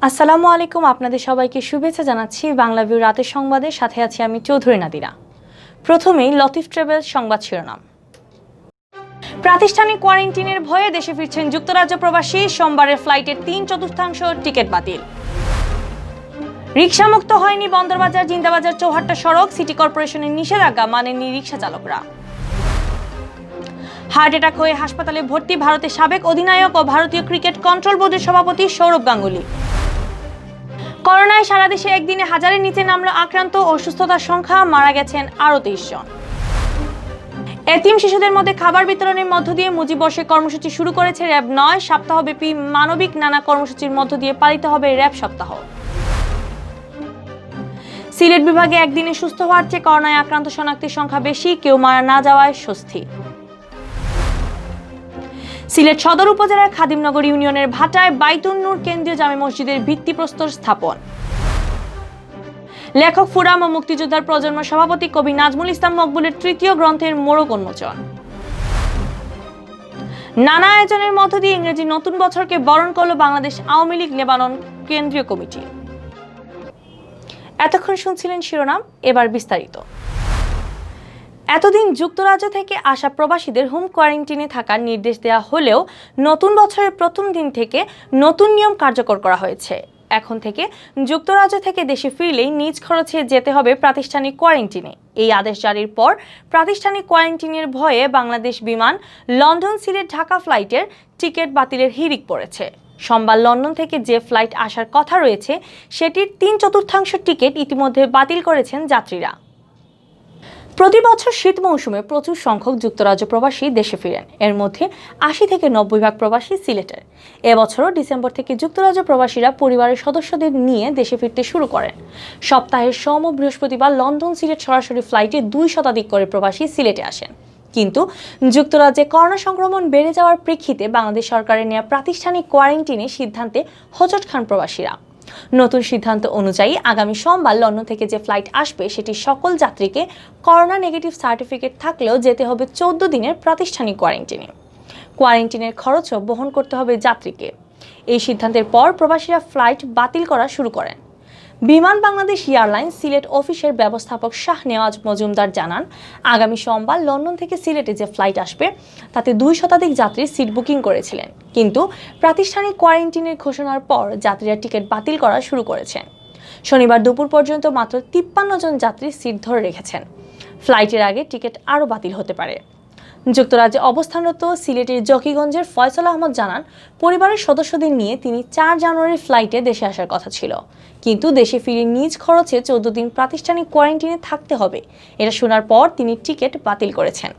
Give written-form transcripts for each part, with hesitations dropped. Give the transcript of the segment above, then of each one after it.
আসসালামু আলাইকুম, আপনাদের সবাইকে শুভেচ্ছা জানাচ্ছি। বাংলাভিউ রাতের সংবাদের সাথে আছি আমি চৌধুরী নাদিরা। প্রথমেই লতিফ ট্রাভেলস সংবাদ শিরোনাম। প্রাতিষ্ঠানিক কোয়ারেন্টিনের ভয়ে দেশে ফিরছেন যুক্তরাজ্য প্রবাসী। সোমবারের ফ্লাইটের 3/4 টিকিট বাতিল। রিকশামুক্ত হয়নি বন্দরবাজার জিন্দাবাজার চৌহাট্টা সড়ক। সিটি কর্পোরেশনের নিষেধাজ্ঞা মানেননি রিকশা চালকরা। হার্ট অ্যাটাক হয়ে হাসপাতালে ভর্তি ভারতের সাবেক অধিনায়ক ও ভারতীয় ক্রিকেট কন্ট্রোল বোর্ডের সভাপতি সৌরভ গাঙ্গুলী। করোনায় সারা দেশে একদিনে হাজারের নিচে নামলো আক্রান্ত ও সুস্থতার সংখ্যা, মারা গেছেন আরও 23 জন। এতিম শিশুদের মধ্যে খাবার বিতরণের মধ্য দিয়ে মুজিব বর্ষের কর্মসূচি শুরু করেছে র্যাব 9। সপ্তাহব্যাপী মানবিক নানা কর্মসূচির মধ্য দিয়ে পালিত হবে র্যাব সপ্তাহ। সিলেট বিভাগে একদিনে সুস্থ হওয়ার চেয়ে করোনায় আক্রান্ত শনাক্তের সংখ্যা বেশি, কেউ মারা না যাওয়ায় স্বস্তি। সিলেট সদর উপজেলার খাদিমনগর ইউনিয়নের ভাটায় বাইতুন নূর কেন্দ্রীয় জামে মসজিদের ভিত্তিপ্রস্তর স্থাপন। লেখক ফুরাম ও মুক্তিযোদ্ধার প্রজন্ম সভাপতি কবি নাজমুল ইসলাম মকবুলের 3য় গ্রন্থের মোড়ক উন্মোচন। নানা আয়োজনের মধ্য দিয়ে ইংরেজি নতুন বছরকে বরণ করল বাংলাদেশ আওয়ামী লীগ লেবানন কেন্দ্রীয় কমিটি। এতক্ষণ শুনছিলেন শিরোনাম, এবার বিস্তারিত। এতদিন যুক্তরাজ্য থেকে আসা প্রবাসীদের হোম কোয়ারেন্টিনে থাকার নির্দেশ দেওয়া হলেও নতুন বছরের প্রথম দিন থেকে নতুন নিয়ম কার্যকর করা হয়েছে। এখন থেকে যুক্তরাজ্য থেকে দেশে ফিরলেই নিজ খরচে যেতে হবে প্রাতিষ্ঠানিক কোয়ারেন্টিনে। এই আদেশ জারির পর প্রাতিষ্ঠানিক কোয়ারেন্টিনের ভয়ে বাংলাদেশ বিমান লন্ডন সিলেট ঢাকা ফ্লাইটের টিকিট বাতিলের হিড়িক পড়েছে। সোমবার লন্ডন থেকে যে ফ্লাইট আসার কথা রয়েছে সেটির 3/4 টিকিট ইতিমধ্যে বাতিল করেছেন যাত্রীরা। প্রতি বছর শীত মৌসুমে প্রচুর সংখ্যক যুক্তরাজ্য প্রবাসী দেশে ফিরেন। এর মধ্যে 80 থেকে 90 ভাগ প্রবাসী সিলেটের। এবছরও ডিসেম্বর থেকে যুক্তরাজ্য প্রবাসীরা পরিবারের সদস্যদের নিয়ে দেশে ফিরতে শুরু করেন। সপ্তাহের সোম ও বৃহস্পতিবার লন্ডন সিলেট সরাসরি ফ্লাইটে 2 শতাধিক করে প্রবাসী সিলেটে আসেন। কিন্তু যুক্তরাজ্যে করোনা সংক্রমণ বেড়ে যাওয়ার প্রেক্ষিতে বাংলাদেশ সরকারের নেওয়া প্রাতিষ্ঠানিক কোয়ারেন্টিনের সিদ্ধান্তে হোঁচট খান প্রবাসীরা। নতুন সিদ্ধান্ত অনুযায়ী আগামী সোমবার লন্ডন থেকে যে ফ্লাইট আসবে সেটি সকল যাত্রীকে করোনা নেগেটিভ সার্টিফিকেট থাকলেও যেতে হবে 14 দিনের প্রাতিষ্ঠানিক কোয়ারেন্টিনে। কোয়ারেন্টিনের খরচও বহন করতে হবে যাত্রীকে। এই সিদ্ধান্তের পর প্রবাসীরা ফ্লাইট বাতিল করা শুরু করেন। বিমান বাংলাদেশ এয়ারলাইন্স সিলেট অফিসের ব্যবস্থাপক শাহ নেওয়াজ মজুমদার জানান, আগামী সোমবার লন্ডন থেকে সিলেটে যে ফ্লাইট আসবে তাতে 2 শতাধিক যাত্রী সিট বুকিং করেছিলেন, কিন্তু প্রাতিষ্ঠানিক কোয়ারেন্টিনের ঘোষণার পর যাত্রীরা টিকিট বাতিল করা শুরু করেছেন। শনিবার দুপুর পর্যন্ত মাত্র 53 জন যাত্রী সিট ধরে রেখেছেন। ফ্লাইটের আগে টিকিট আরও বাতিল হতে পারে। যুক্তরাজ্যে অবস্থানরত সিলেটের জকিগঞ্জের ফয়সাল আহমদ জানান, পরিবারের সদস্যদের নিয়ে তিনি 4 জানুয়ারি ফ্লাইটে দেশে আসার কথা ছিল, কিন্তু দেশে ফিরে নিজ খরচে 14 দিন প্রাতিষ্ঠানিক কোয়ারেন্টিনে থাকতে হবে। এটা শোনার পর তিনি টিকিট বাতিল করেছেন।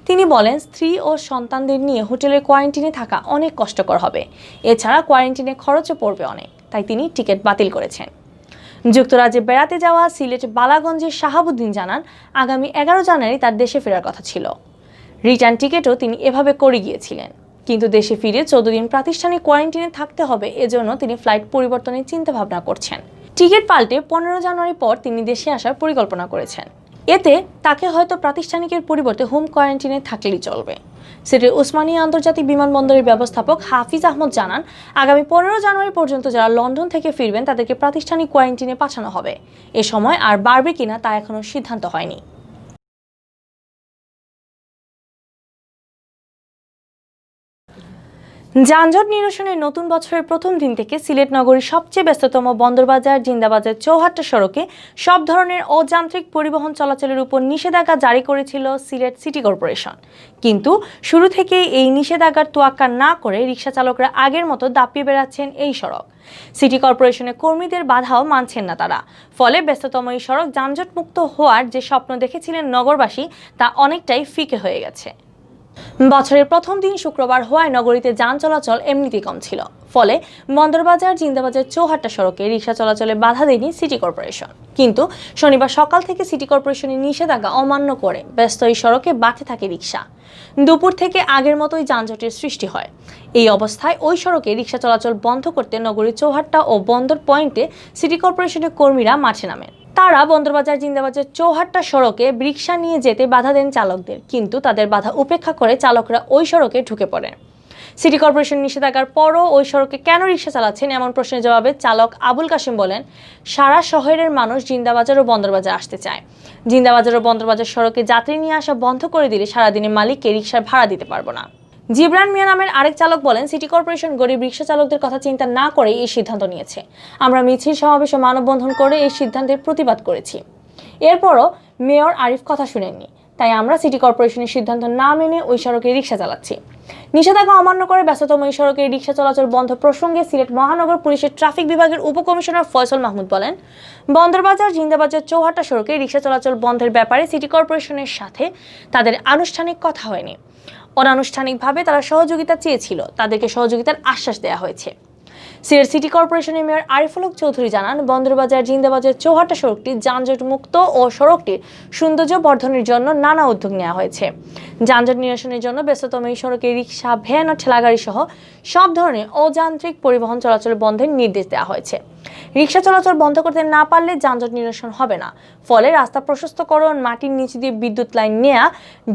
তিনি বলেন, স্ত্রী ও সন্তানদের নিয়ে হোটেলের কোয়ারেন্টিনে থাকা অনেক কষ্টকর হবে, এছাড়া কোয়ারেন্টিনে খরচও পড়বে অনেক, তাই তিনি টিকিট বাতিল করেছেন। যুক্তরাজ্যে বেড়াতে যাওয়া সিলেট বালাগঞ্জের শাহাবুদ্দিন জানান, আগামী 11 জানুয়ারি তার দেশে ফেরার কথা ছিল। রিটার্ন টিকিটও তিনি এভাবে করে গিয়েছিলেন, কিন্তু দেশে ফিরে 14 দিন প্রাতিষ্ঠানিক কোয়ারেন্টিনে থাকতে হবে, এজন্য তিনি ফ্লাইট পরিবর্তনের চিন্তা ভাবনা করছেন। টিকিট পাল্টে 15 জানুয়ারি পর তিনি দেশে আসার পরিকল্পনা করেছেন। এতে তাকে হয়তো প্রাতিষ্ঠানিকের পরিবর্তে হোম কোয়ারেন্টিনে থাকলেই চলবে। সিলেটের ওসমানিয়া আন্তর্জাতিক বিমানবন্দরের ব্যবস্থাপক হাফিজ আহমদ জানান, আগামী 15 জানুয়ারি পর্যন্ত যারা লন্ডন থেকে ফিরবেন তাদেরকে প্রাতিষ্ঠানিক কোয়ারেন্টিনে পাঠানো হবে। এ সময় আর বাড়বে কিনা তা এখনো সিদ্ধান্ত হয়নি। যানজট নিরসনের নতুন বছরের প্রথম দিন থেকে সিলেট নগরীর সবচেয়ে ব্যস্ততম বন্দরবাজার জিন্দাবাজার চৌহাট্টা সড়কে সব ধরনের অযান্ত্রিক পরিবহন চলাচলের উপর নিষেধাজ্ঞা জারি করেছিল সিলেট সিটি কর্পোরেশন। কিন্তু শুরু থেকেই এই নিষেধাজ্ঞার তোয়াক্কা না করে রিকশা চালকরা আগের মতো দাপিয়ে বেড়াচ্ছেন এই সড়ক। সিটি কর্পোরেশনের কর্মীদের বাধাও মানছেন না তারা। ফলে ব্যস্ততম এই সড়ক যানজট মুক্ত হওয়ার যে স্বপ্ন দেখেছিলেন নগরবাসী তা অনেকটাই ফিকে হয়ে গেছে। বছরের প্রথম দিন শুক্রবার হওয়ায় নগরীতে যান চলাচল এমনিতেই কম ছিল। ফলে বন্দরবাজার জিন্দাবাজার চৌহাট্টা সড়কে রিকশা চলাচলে বাধা দেয়নি সিটি কর্পোরেশন। কিন্তু শনিবার সকাল থেকে সিটি কর্পোরেশনের নিষেধাজ্ঞা অমান্য করে ব্যস্ত এই সড়কে বাড়তে থাকে রিকশা। দুপুর থেকে আগের মতোই যানজটের সৃষ্টি হয়। এই অবস্থায় ওই সড়কে রিকশা চলাচল বন্ধ করতে নগরীর চৌহাট্টা ও বন্দর পয়েন্টে সিটি কর্পোরেশনের কর্মীরা মাঠে নামেন। তারা বন্দরবাজার জিন্দাবাজার চৌহাট্টা সড়কে রিকশা নিয়ে যেতে বাধা দেন চালকদের, কিন্তু তাদের বাধা উপেক্ষা করে চালকরা ওই সড়কে ঢুকে পড়েন। সিটি কর্পোরেশন নিষেধাজ্ঞার পরও ওই সড়কে কেন রিকশা চালাচ্ছেন এমন প্রশ্নের জবাবে চালক আবুল কাশিম বলেন, সারা শহরের মানুষ জিন্দাবাজার ও বন্দরবাজার আসতে চায়। জিন্দাবাজার ও বন্দরবাজার সড়কে যাত্রী নিয়ে আসা বন্ধ করে দিলে সারাদিনে মালিককে রিকশার ভাড়া দিতে পারবো না। জিবরান মিয়া নামের আরেক চালক বলেন, সিটি কর্পোরেশন গরিব রিকশা চালকদের কথা চিন্তা না করে এই সিদ্ধান্ত নিয়েছে। আমরা মিছিল সমাবেশ ও মানববন্ধন করে এই সিদ্ধান্তের প্রতিবাদ করেছি। এরপরও মেয়র আরিফ কথা শুনেননি, তাই আমরা সিটি কর্পোরেশনের সিদ্ধান্ত না মেনে ওই সড়কে রিকশা চালাচ্ছি। নিষেধাজ্ঞা অমান্য করে ব্যস্ততম এই সড়কে রিকশা চলাচল বন্ধ প্রসঙ্গে সিলেট মহানগর পুলিশের ট্রাফিক বিভাগের উপকমিশনার ফয়সল মাহমুদ বলেন, বন্দরবাজার জিন্দাবাজার চৌহাট্টা সড়কে রিকশা চলাচল বন্ধের ব্যাপারে সিটি কর্পোরেশনের সাথে তাদের আনুষ্ঠানিক কথা হয়নি। অনানুষ্ঠানিকভাবে তারা সহযোগিতা চেয়েছিল, তাদেরকে সহযোগিতার আশ্বাস দেওয়া হয়েছে। সিলেট সিটি কর্পোরেশনের মেয়র আরিফুল হক চৌধুরী জানান, বন্দরবাজার জিন্দাবাজার চৌহাট্টা সড়কটি যানজট মুক্ত ও সড়কটির সৌন্দর্য বর্ধনের জন্য নানা উদ্যোগ নেওয়া হয়েছে। যানজট নিরসনের জন্য ব্যস্ততম এই সড়কে রিকশা, ভ্যান ও ঠেলাগাড়ি সহ সব ধরনের অযান্ত্রিক পরিবহন চলাচল বন্ধের নির্দেশ দেওয়া হয়েছে। রিকশা চলাচল বন্ধ করতে না পারলে যানজট নিরসন হবে না। ফলে রাস্তা প্রশস্তকরণ, মাটির নিচে দিয়ে বিদ্যুৎ লাইন নেওয়া,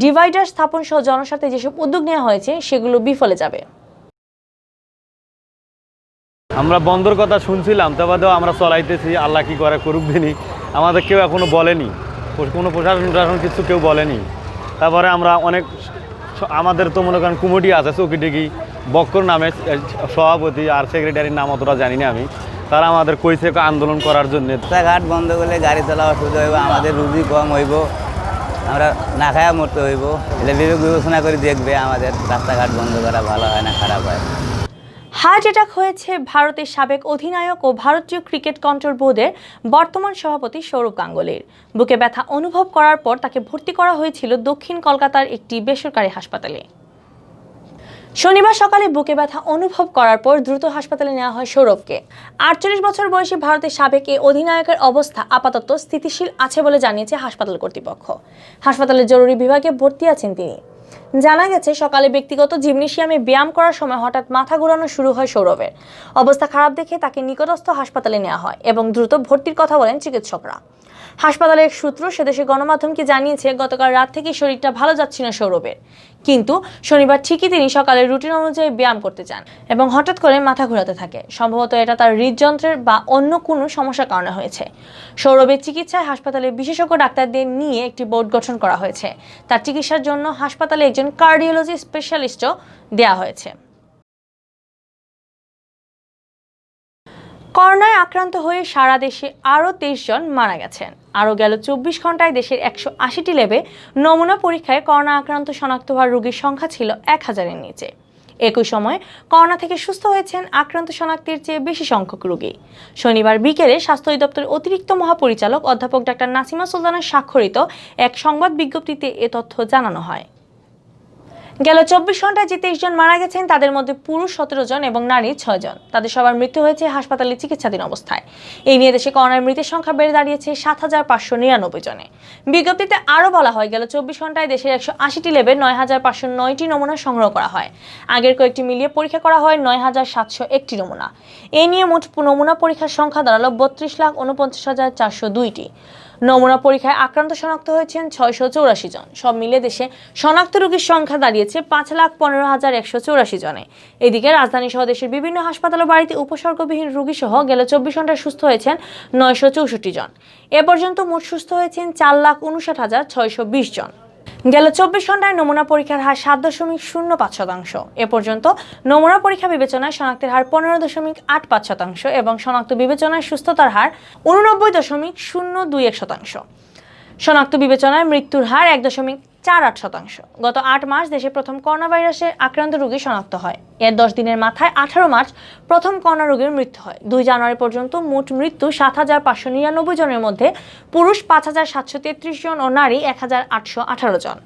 ডিভাইডার স্থাপন সহ জনস্বার্থে যেসব উদ্যোগ নেওয়া হয়েছে সেগুলো বিফলে যাবে। আমরা বন্ধর কথা শুনছিলাম, তবেও আমরা চলাইতেছি, আল্লাহ কি করে করুক দিনই। আমাদের কেউ এখনো বলেনি, কোনো প্রশাসন কিছু কেউ বলেনি। তারপরে আমরা অনেক, আমাদের তো মনে করেন কমিটি আছে, চৌকিডিগি বক্কর নামে সভাপতি আর সেক্রেটারির নাম অতটা জানি না আমি। তারা আমাদের কইছে আন্দোলন করার জন্য। রাস্তাঘাট বন্ধ করলে গাড়ি চলা অসুবিধা হইব, আমাদের রুজি কম হইব, আমরা না খায়া মরতে হইব। এটা বিবেক বিবেচনা করে দেখবে আমাদের রাস্তাঘাট বন্ধ করা ভালো হয় না খারাপ হয়। হার্ট অ্যাটাক হয়েছে ভারতের সাবেক অধিনায়ক ও ভারতীয় ক্রিকেট কন্ট্রোল বোর্ডের বর্তমান সভাপতি সৌরভ গাঙ্গুলির। বুকে ব্যথা অনুভব করার পর তাকে ভর্তি করা হয়েছিল দক্ষিণ কলকাতার একটি বেসরকারি হাসপাতালে। শনিবার সকালে বুকে ব্যথা অনুভব করার পর দ্রুত হাসপাতালে নেওয়া হয় সৌরভকে। 48 বছর বয়সী ভারতের সাবেক এই অধিনায়কের অবস্থা আপাতত স্থিতিশীল আছে বলে জানিয়েছে হাসপাতাল কর্তৃপক্ষ। হাসপাতালের জরুরি বিভাগে ভর্তি আছেন তিনি। জানা গেছে, সকালে ব্যক্তিগত জিমনেশিয়ামে ব্যায়াম করার সময় হঠাৎ মাথা ঘোরানো শুরু হয় সৌরভের। অবস্থা খারাপ দেখে তাকে নিকটস্থ হাসপাতালে নেওয়া হয় এবং দ্রুত ভর্তির কথা বলেন চিকিৎসকরা। হাসপাতালের এক সূত্র সেদেশের গণমাধ্যমকে জানিয়েছে, গতকাল রাত থেকে শরীরটা ভালো যাচ্ছিল না সৌরভের, কিন্তু শনিবার ঠিকই তিনি সকালের রুটিন অনুযায়ী ব্যায়াম করতে চান এবং হঠাৎ করে মাথা ঘোরাতে থাকে। সম্ভবত এটা তার হৃদযন্ত্রের বা অন্য কোনো সমস্যার কারণে হয়েছে। সৌরভের চিকিৎসায় হাসপাতালের বিশেষজ্ঞ ডাক্তারদের নিয়ে একটি বোর্ড গঠন করা হয়েছে। তার চিকিৎসার জন্য হাসপাতালে একজন কার্ডিওলজি স্পেশালিস্টও দেওয়া হয়েছে। করোনায় আক্রান্ত হয়ে সারা দেশে আরও 23 জন মারা গেছেন। আরও গেল 24 ঘন্টায় দেশের 180টি ল্যাবে নমুনা পরীক্ষায় করোনা আক্রান্ত শনাক্ত হওয়ার রোগীর সংখ্যা ছিল 1000-এর নিচে। একই সময়ে করোনা থেকে সুস্থ হয়েছেন আক্রান্ত শনাক্তের চেয়ে বেশি সংখ্যক রোগী। শনিবার বিকেলে স্বাস্থ্য অধিদপ্তরের অতিরিক্ত মহাপরিচালক অধ্যাপক ডাক্তার নাসিমা সুলতানা স্বাক্ষরিত এক সংবাদ বিজ্ঞপ্তিতে এ তথ্য জানানো হয়। গেল 24 ঘন্টায় যে 23 জন মারা গেছেন তাদের মধ্যে পুরুষ 17 জন এবং নারী 6 জন। তাদের সবার মৃত্যু হয়েছে হাসপাতালে চিকিৎসাধীন অবস্থায়। এই নিয়ে দেশে করোনার মৃতের সংখ্যা বেড়ে দাঁড়িয়েছে 7599 জনে। বিজ্ঞপ্তিতে আরও বলা হয়, গেল 24 ঘন্টায় দেশের 180টি ল্যাবে 9509টি নমুনা সংগ্রহ করা হয়। আগের কয়েকটি মিলিয়ে পরীক্ষা করা হয় 9701টি নমুনা। এই নিয়ে মোট নমুনা পরীক্ষার সংখ্যা দাঁড়ালো 32,49,402টি। নমুনা পরীক্ষায় আক্রান্ত শনাক্ত হয়েছেন 684 জন। সব মিলে দেশে শনাক্ত রোগীর সংখ্যা দাঁড়িয়েছে 5,15,184 জনে। এদিকে রাজধানী সহ দেশের বিভিন্ন হাসপাতাল ও বাড়িতে উপসর্গবিহীন রোগী সহ গেল 24 ঘন্টায় সুস্থ হয়েছেন 964 জন। এ পর্যন্ত মোট সুস্থ হয়েছেন 4,59,620 জন। গেল 24 ঘন্টায় নমুনা পরীক্ষার হার 7.05%। এ পর্যন্ত নমুনা পরীক্ষা বিবেচনায় শনাক্তের হার 15.85% এবং শনাক্ত বিবেচনায় সুস্থতার হার 89.021%। শনাক্ত বিবেচনায় মৃত্যুর হার 1.48%। গত 8 মার্চ দেশে প্রথম করোনা ভাইরাসে আক্রান্ত রোগী শনাক্ত হয়। এর 10 দিনের মাথায় 18 মার্চ প্রথম করোনা রোগীর মৃত্যু হয়। 2 জানুয়ারি পর্যন্ত মোট মৃত্যু 7599 জনের মধ্যে পুরুষ 5733 জন ও নারী 1818 জন।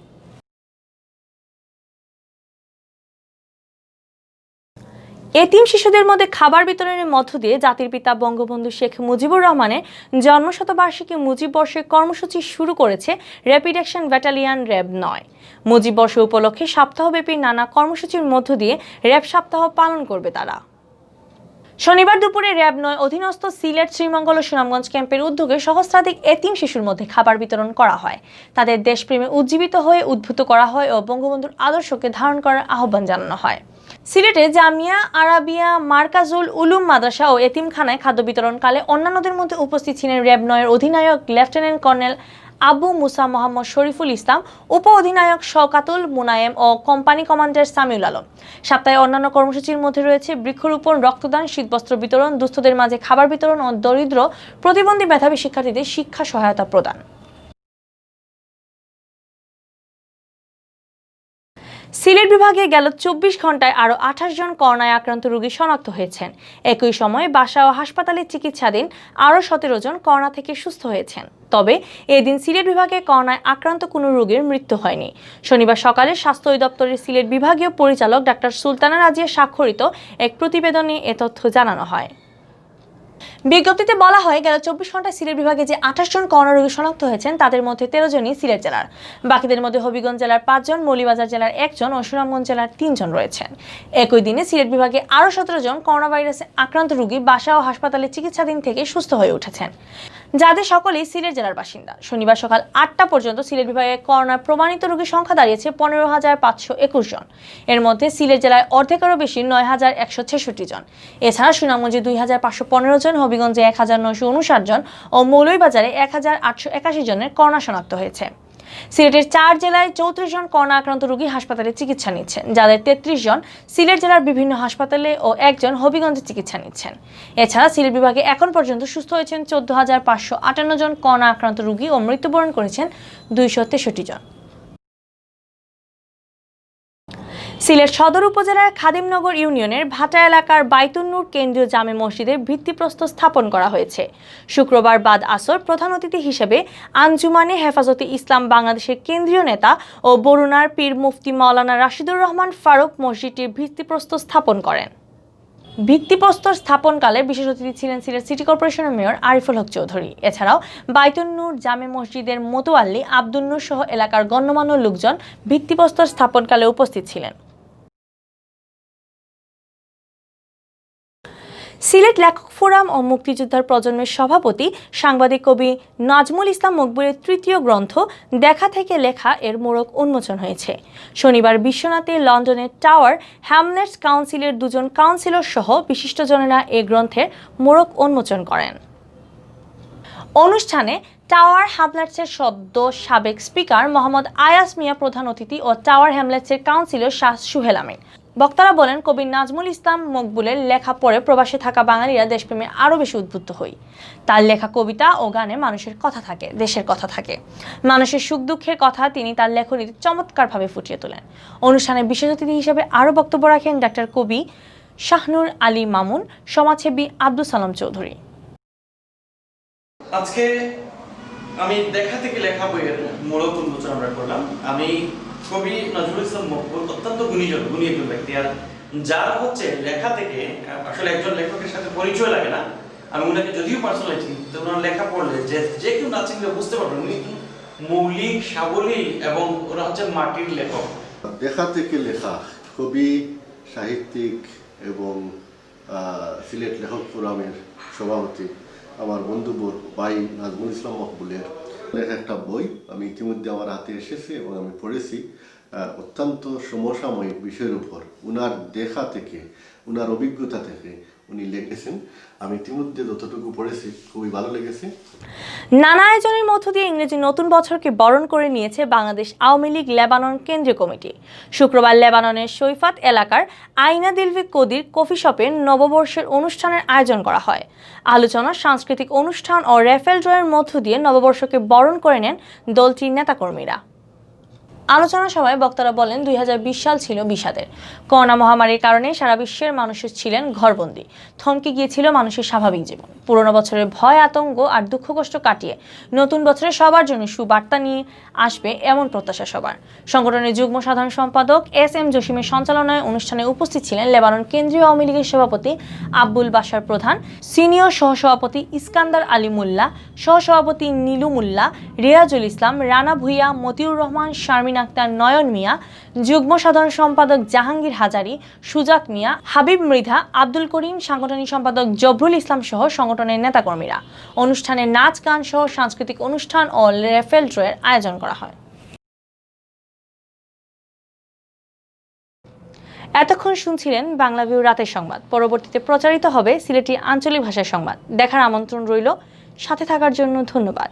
এতিম শিশুদের মধ্যে খাবার বিতরণের মধ্য দিয়ে জাতির পিতা বঙ্গবন্ধু শেখ মুজিবুর রহমানের জন্মশতবার্ষিকী মুজিব বর্ষের কর্মসূচি শুরু করেছে rapid action battalion RAB 9। Mujib বর্ষ উপলক্ষে সপ্তাহব্যাপী নানা কর্মসূচির মধ্য দিয়ে র্যাব সপ্তাহ পালন করবে তারা। শনিবার দুপুরে র্যাব ৯ অধীনস্থ সিলেট, শ্রীমঙ্গল ও সুনামগঞ্জ ক্যাম্পের উদ্যোগে সহস্রাধিক এতিম শিশুর মধ্যে খাবার বিতরণ করা হয়। তাদের দেশপ্রেমে উজ্জীবিত হয়ে উদ্বুদ্ধ করা হয় ও বঙ্গবন্ধুর আদর্শকে ধারণ করার আহ্বান জানানো হয়। সিলেটে জামিয়া আরাবিয়া মার্কাজুল উলুম মাদ্রাসা ও এতিমখানায় খাদ্য বিতরণকালে অন্যান্যদের মধ্যে উপস্থিত ছিলেন র্যাব ৯-এর অধিনায়ক লেফটেন্যান্ট কর্নেল আবু মুসা মোহাম্মদ শরীফুল ইসলাম, উপ অধিনায়ক শওকাতুল মুনায়েম ও কোম্পানি কমান্ডার সামিউল আলম। সপ্তাহে অন্যান্য কর্মসূচির মধ্যে রয়েছে বৃক্ষরোপণ, রক্তদান, শীতবস্ত্র বিতরণ, দুস্থদের মাঝে খাবার বিতরণ ও দরিদ্র প্রতিবন্ধী মেধাবী শিক্ষার্থীদের শিক্ষা সহায়তা প্রদান। সিলেট বিভাগে গেল ২৪ ঘন্টায় আরও ২৮ জন করোনায় আক্রান্ত রোগী শনাক্ত হয়েছেন। একই সময়ে বাসা ও হাসপাতালে চিকিৎসাধীন আরও ১৭ জন করোনা থেকে সুস্থ হয়েছেন। তবে এদিন সিলেট বিভাগে করোনায় আক্রান্ত কোনো রোগীর মৃত্যু হয়নি। শনিবার সকালে স্বাস্থ্য অধিদপ্তরের সিলেট বিভাগীয় পরিচালক ডাক্তার সুলতানা রাজিয়া স্বাক্ষরিত এক প্রতিবেদনে এ তথ্য জানানো হয়। বিজ্ঞপ্তিতে বলা হয়, গেল ২৪ ঘন্টায় সিলেট বিভাগে যে ২৮ জন করোনা রোগী শনাক্ত হয়েছেন তাদের মধ্যে ১৩ জনই সিলেট জেলার। বাকিদের মধ্যে হবিগঞ্জ জেলার ৫ জন, মৌলভীবাজার জেলার ১ জন ও সুনামগঞ্জ জেলার ৩ জন রয়েছেন। একই দিনে সিলেট বিভাগে আরও ১৭ জন করোনা ভাইরাসে আক্রান্ত রোগী বাসা ও হাসপাতালে চিকিৎসাধীন থেকে সুস্থ হয়ে উঠেছেন, যাদের সকলেই সিলেট জেলার বাসিন্দা। শনিবার সকাল ৮টা পর্যন্ত সিলেট বিভাগে করোনার প্রমাণিত রোগীর সংখ্যা দাঁড়িয়েছে ১৫,৫২১ জন। এর মধ্যে সিলেট জেলায় অর্ধেকেরও বেশি ৯,১৬৬ জন। এছাড়া সুনামগঞ্জে ২,৫১৫ জন, হবিগঞ্জে ১,৯৫৯ জন ও মৌলভীবাজারে ১,৮৮১ জনের করোনা শনাক্ত হয়েছে। সিলেটের ৪ জেলায় ৩৪ জন করোনা আক্রান্ত রোগী হাসপাতালে চিকিৎসা নিচ্ছেন, যাদের ৩৩ জন সিলেট জেলার বিভিন্ন হাসপাতালে ও ১ জন হবিগঞ্জে চিকিৎসা নিচ্ছেন। এছাড়া সিলেট বিভাগে এখন পর্যন্ত সুস্থ হয়েছেন ১৪,৫৫৮ জন করোনা আক্রান্ত রোগী ও মৃত্যুবরণ করেছেন ২৬৩ জন। সিলেট সদর উপজেলার খাদিমনগর ইউনিয়নের ভাটা এলাকার বাইতুন নূর কেন্দ্রীয় জামে মসজিদের ভিত্তিপ্রস্তর স্থাপন করা হয়েছে। শুক্রবার বাদ আসর প্রধান অতিথি হিসেবে আঞ্জুমানে হেফাজতে ইসলাম বাংলাদেশের কেন্দ্রীয় নেতা ও বরুণার পীর মুফতি মাওলানা রাশিদুর রহমান ফারুক মসজিদটির ভিত্তিপ্রস্তর স্থাপন করেন। ভিত্তিপ্রস্তর স্থাপনকালে বিশেষ অতিথি ছিলেন সিলেট সিটি কর্পোরেশনের মেয়র আরিফুল হক চৌধুরী। এছাড়াও বাইতুন নূর জামে মসজিদের মোতোয়াল্লি আব্দুল নূর সহ এলাকার গণ্যমান্য লোকজন ভিত্তিপ্রস্তর স্থাপনকালে উপস্থিত ছিলেন। সিলেট লেখক ফোরাম ও মুক্তিযোদ্ধার প্রজন্মের সভাপতি সাংবাদিক কবি নাজমুল ইসলাম মকবুলের ৩য় গ্রন্থ দেখা থেকে লেখা এর মোড়ক উন্মোচন হয়েছে। শনিবার বিশ্বনাথে লন্ডনের টাওয়ার হ্যামলেটস কাউন্সিলের ২ জন কাউন্সিলর সহ বিশিষ্টজনেরা এ গ্রন্থের মোড়ক উন্মোচন করেন। অনুষ্ঠানে টাওয়ার হ্যামলেটসের সদ্য সাবেক স্পিকার মোহাম্মদ আয়াস মিয়া প্রধান অতিথি ও টাওয়ার হ্যামলেটসের কাউন্সিলর শাহ সুহেল আমিন। বক্তারা বলেন, কবি নাজমুল ইসলাম মকবুলের লেখা পড়ে প্রবাসে থাকা বাঙালিরা দেশপ্রেমে আরও বেশি উদ্বুদ্ধ হই। তার লেখা কবিতা ও গানে মানুষের কথা থাকে, দেশের কথা থাকে, মানুষের সুখ দুঃখের কথা তিনি তার লেখনীতে চমৎকারভাবে ফুটিয়ে তোলেন। অনুষ্ঠানে বিশেষ অতিথি হিসেবে আরও বক্তব্য রাখেন ডাক্তার কবি শাহনুর আলী মামুন, সমাজসেবী আব্দুল সালাম চৌধুরী। আজকে আমি দেখা থেকে লেখা বইয়ের মোড়ক উন্মোচন আমরা করলাম। আমি কবি নজরুল ইসলাম মকবুল অত্যন্ত গুণী একজন ব্যক্তি, আর যার হচ্ছে লেখা থেকে আসলে একজন লেখকের সাথে পরিচয় লাগে না। আমি ওনাকে যদিও পার্সোনালি চিনি, তো ওনার লেখা পড়লে যে কেউ না চিনলে বুঝতে পারবেন উনি মৌলিক, সাবলীল এবং ওরা হচ্ছে মাটির লেখক। দেখা থেকে লেখা কবি, সাহিত্যিক এবং সিলেট লেখক ফোরামের সভাপতি আমার বন্ধু ভাই নাজমুল ইসলাম মকবুলের লেখা একটা বই আমি ইতিমধ্যে আমার হাতে এসেছে এবং আমি পড়েছি। অত্যন্ত সমসাময়িক বিষয়ের উপর উনার দেখা থেকে, উনার অভিজ্ঞতা থেকে উনি লিখেছেন। আমি ইতিমধ্যে যতটুকু পড়েছি খুবই ভালো লেগেছে। নানা আয়োজনের মধ্য দিয়ে ইংরেজি নতুন বছরকে বরণ করে নিয়েছে বাংলাদেশ আওয়ামী লীগ লেবানন কেন্দ্রীয় কমিটি। শুক্রবার লেবাননের সৈফাত এলাকার আইনা দিলভি কদির কফি শপে নববর্ষের অনুষ্ঠানের আয়োজন করা হয়। আলোচনা, সাংস্কৃতিক অনুষ্ঠান ও র্যাফেল ড্রয়ের মধ্য দিয়ে নববর্ষকে বরণ করে নেন দলটির নেতাকর্মীরা। আলোচনা সভায় বক্তারা বলেন, ২০২০ সাল ছিল বিষাদের। করোনা মহামারীর কারণে সারা বিশ্বের মানুষের ছিলেন ঘরবন্দি, থমকে গিয়েছিল মানুষের স্বাভাবিক জীবন। পুরনো বছরের ভয়, আতঙ্ক আর দুঃখ কষ্ট কাটিয়ে নতুন বছরে সবার জন্য সুবার্তা নিয়ে আসবে এমন প্রত্যাশা সবার। সংগঠনের যুগ্ম সাধারণ সম্পাদক SM জসিমের সঞ্চালনায় অনুষ্ঠানে উপস্থিত ছিলেন লেবানন কেন্দ্রীয় আওয়ামী লীগের সভাপতি আব্দুল বাশার প্রধান, সিনিয়র সহসভাপতি ইস্কান্দার আলী মোল্লা, সহসভাপতি নীলু মোল্লা, রিয়াজুল ইসলাম, রানা ভুইয়া, মতিউর রহমান, শারমিন তুহিন আক্তার নয়ন মিয়া, যুগ্ম সাধারণ সম্পাদক জাহাঙ্গীর হাজারি, সুজাত মিয়া, হাবিব মৃধা, আব্দুল করিম, সাংগঠনিক সম্পাদক জবরুল ইসলাম সহ সংগঠনের নেতাকর্মীরা। অনুষ্ঠানে নাচ গান সহ সাংস্কৃতিক অনুষ্ঠান ও রেফেল ড্রয়ের আয়োজন করা হয়। এতক্ষণ শুনছিলেন বাংলাভিউ রাতের সংবাদ। পরবর্তীতে প্রচারিত হবে সিলেটি আঞ্চলিক ভাষার সংবাদ। দেখার আমন্ত্রণ রইল। সাথে থাকার জন্য ধন্যবাদ।